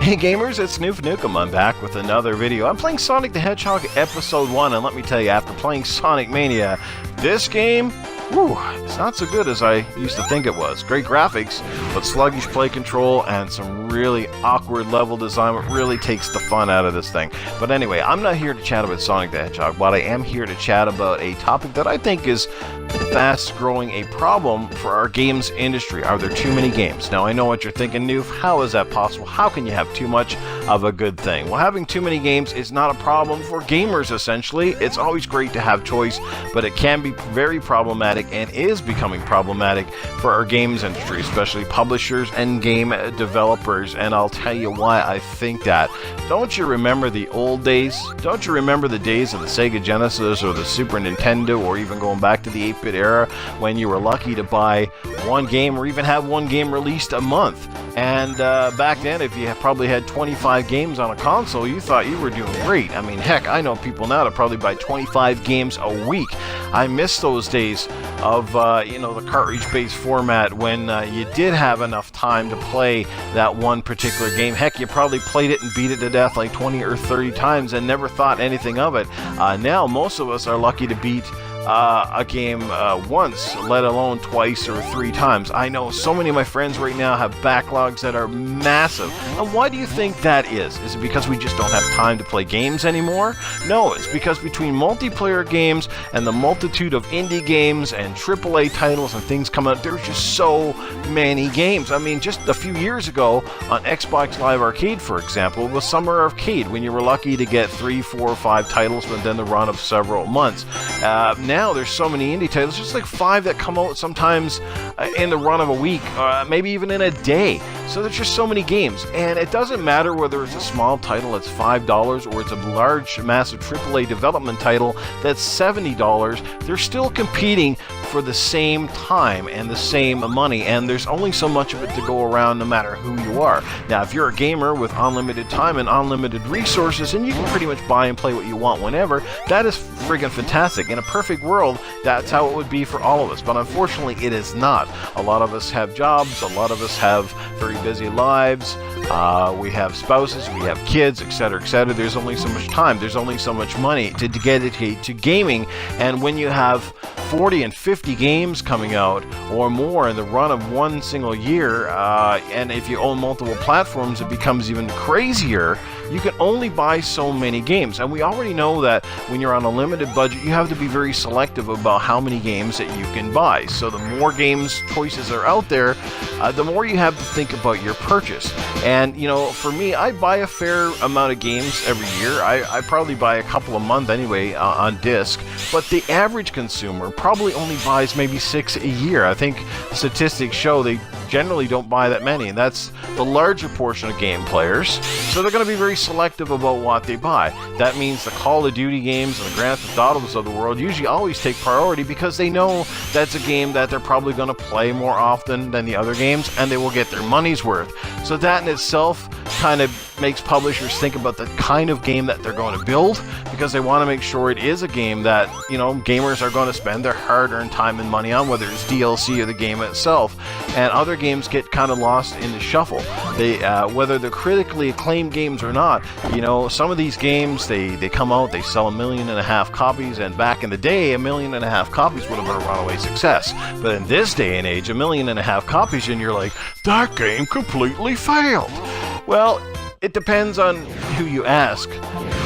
Hey gamers, it's Noof Nukem. I'm back with another video. I'm playing Sonic the Hedgehog Episode 1, and let me tell you, after playing Sonic Mania, this game, it's not so good as I used to think it was. Great graphics, but sluggish play control and some really awkward level design. What really takes the fun out of this thing. But anyway, I'm not here to chat about Sonic the Hedgehog, but I am here to chat about a topic that I think is fast growing a problem for our games industry. Are there too many games? Now I know what you're thinking, Noof. How is that possible? How can you have too much of a good thing? Well, having too many games is not a problem for gamers, essentially. It's always great to have choice, but it can be very problematic and is becoming problematic for our games industry, especially publishers and game developers. And I'll tell you why I think that. Don't you remember the old days? Don't you remember the days of the Sega Genesis or the Super Nintendo, or even going back to the 8-bit era when you were lucky to buy one game or even have one game released a month? And back then, if you probably had 25 games on a console, you thought you were doing great. I mean, heck, I know people now that probably buy 25 games a week. I miss those days of, the cartridge-based format when you did have enough time to play that one particular game. Heck, you probably played it and beat it to death like 20 or 30 times and never thought anything of it. Now, most of us are lucky to beat a game once, let alone twice or 3 times. I know so many of my friends right now have backlogs that are massive. And why do you think that is? Is it because we just don't have time to play games anymore? No, it's because between multiplayer games and the multitude of indie games and AAA titles and things come out, there's just so many games. I mean, just a few years ago on Xbox Live Arcade, for example, was Summer Arcade, when you were lucky to get 3, 4, or 5 titles within the run of several months. Now there's so many indie titles, just like 5 that come out sometimes in the run of a week, maybe even in a day. So there's just so many games, and it doesn't matter whether it's a small title that's $5 or it's a large, massive AAA development title that's $70. They're still competing for the same time and the same money, and there's only so much of it to go around no matter who you are. Now, if you're a gamer with unlimited time and unlimited resources, and you can pretty much buy and play what you want whenever, that is friggin' fantastic. In a perfect world, that's how it would be for all of us, but unfortunately it is not. A lot of us have jobs, a lot of us have very busy lives, we have spouses, we have kids, etc., etc. There's only so much time, there's only so much money to dedicate to gaming, and when you have 40 and 50 games coming out or more in the run of one single year, and if you own multiple platforms, it becomes even crazier. You can only buy so many games, and we already know that when you're on a limited budget, you have to be very selective about how many games that you can buy. So the more games choices are out there, the more you have to think about your purchase. And for me, I buy a fair amount of games every year. I probably buy a couple a month anyway on disc, but the average consumer probably only buys maybe 6 a year. I think statistics show they generally don't buy that many, and that's the larger portion of game players. So they're going to be very selective about what they buy. That means the Call of Duty games and the Grand Theft Autos of the world usually always take priority because they know that's a game that they're probably going to play more often than the other games, and they will get their money's worth. So that in itself kind of makes publishers think about the kind of game that they're going to build, because they want to make sure it is a game that, gamers are going to spend their hard-earned time and money on, whether it's DLC or the game itself. And other games get kind of lost in the shuffle. They, whether they're critically acclaimed games or not, some of these games, they come out, they sell 1.5 million copies, and back in the day, 1.5 million copies would have been a runaway success. But in this day and age, 1.5 million copies, and you're like, that game completely failed. Well, it depends on who you ask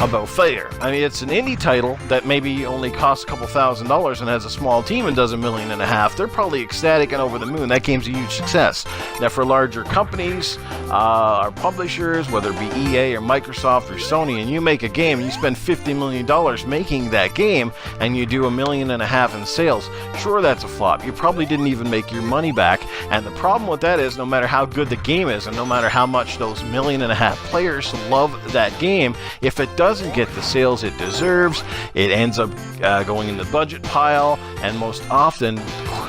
about failure. I mean, it's an indie title that maybe only costs a couple $1,000s and has a small team and does 1.5 million. They're probably ecstatic and over the moon. That game's a huge success. Now, for larger companies, or publishers, whether it be EA or Microsoft or Sony, and you make a game and you spend $50 million making that game, and you do 1.5 million in sales, sure, that's a flop. You probably didn't even make your money back. And the problem with that is, no matter how good the game is, and no matter how much those 1.5 million players love that game, if it does doesn't get the sales it deserves. It ends up going in the budget pile, and most often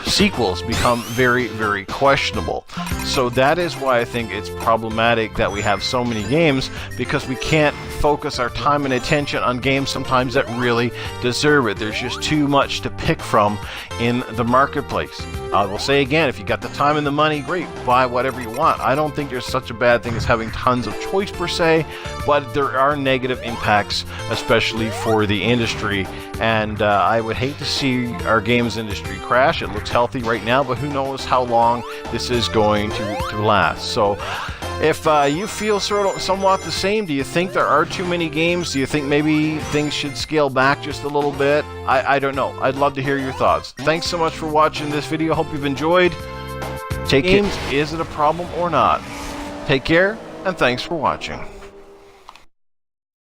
sequels become very, very questionable. So that is why I think it's problematic that we have so many games, because we can't focus our time and attention on games sometimes that really deserve it. There's just too much to pick from in the marketplace. I will say again, if you got the time and the money, great, buy whatever you want. I don't think there's such a bad thing as having tons of choice per se, but there are negative impacts, especially for the industry, and I would hate to see our games industry crash. It looks healthy right now, but who knows how long this is going to last. So if you feel somewhat the same, do you think there are too many games? Do you think maybe things should scale back just a little bit? I don't know. I'd love to hear your thoughts. Thanks so much for watching this video. Hope you've enjoyed. Take games, is it a problem or not? Take care, and thanks for watching.